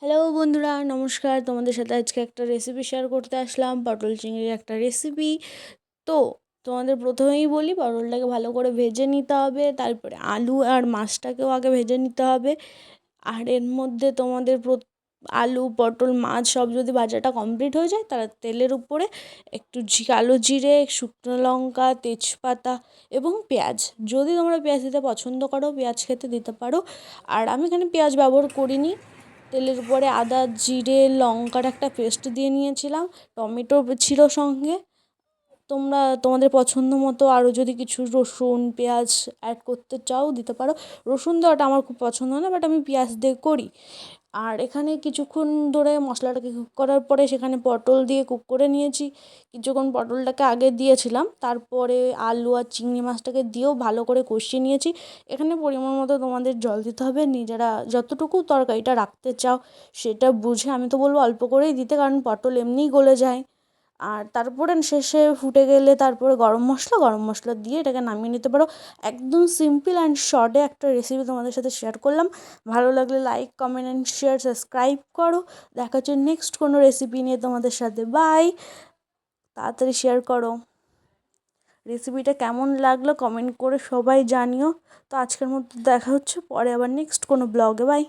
Hello বন্ধুরা, নমস্কার। তোমাদের সাথে আজকে একটা রেসিপি শেয়ার করতে আসলাম, পটল চিংড়ির একটা রেসিপি। তো তোমাদের প্রথমেই বলি, পটলটাকে ভালো করে ভেজে নিতে হবে, তারপরে আলু আর মাছটাকেও আগে ভেজে নিতে হবে। আর এর মধ্যে তোমাদের আলু, পটল, মাছ সব যদি ভাজাটা কমপ্লিট হয়ে যায়, তারা তেলের উপরে একটু কালো জিরে, শুকনো লঙ্কা, তেজপাতা এবং পেঁয়াজ, যদি তোমরা পেঁয়াজ দিতে পছন্দ করো পেঁয়াজ খেতে দিতে পারো। আর আমি এখানে পেঁয়াজ ব্যবহার করিনি। তেলের উপরে আদা, জিরে, লঙ্কার একটা পেস্ট দিয়ে নিয়েছিলাম, টমেটো ছিল সঙ্গে। তোমরা তোমাদের পছন্দ মতো আরও যদি কিছু রসুন, পেঁয়াজ অ্যাড করতে চাও দিতে পারো। রসুন দেওয়াটা আমার খুব পছন্দ না, বাট আমি পেঁয়াজ দিয়ে করি। আর এখানে কিছুক্ষণ ধরে মশলাটাকে কুক করার পরে সেখানে পটল দিয়ে কুক করে নিয়েছি। কিছুক্ষণ পটলটাকে আগে দিয়েছিলাম, তারপরে আলু আর চিংড়ি মাছটাকে দিয়েও ভালো করে কষিয়ে নিয়েছি। এখানে পরিমাণ মতো তোমাদের জল দিতে হবে, নিজেরা যতটুকু তরকারিটা রাখতে চাও সেটা বুঝে। আমি তো বলবো অল্প করেই দিতে, কারণ পটল এমনিই গলে যায়। আর তারপরে শেষে ফুটে গেলে তারপরে গরম মশলা দিয়ে এটাকে নামিয়ে নিতে পারো। একদম সিম্পল অ্যান্ড শর্টে একটা রেসিপি তোমাদের সাথে শেয়ার করলাম। ভালো লাগলে like, comment and share, subscribe করো। দেখা হচ্ছে নেক্সট কোনো রেসিপি নিয়ে তোমাদের সাথে। বাই। তাড়াতাড়ি শেয়ার করো। রেসিপিটা কেমন লাগলো কমেন্ট করে সবাই জানিও। তো আজকের মতো দেখা হচ্ছে পরে আবার নেক্সট কোনো ব্লগে। বাই।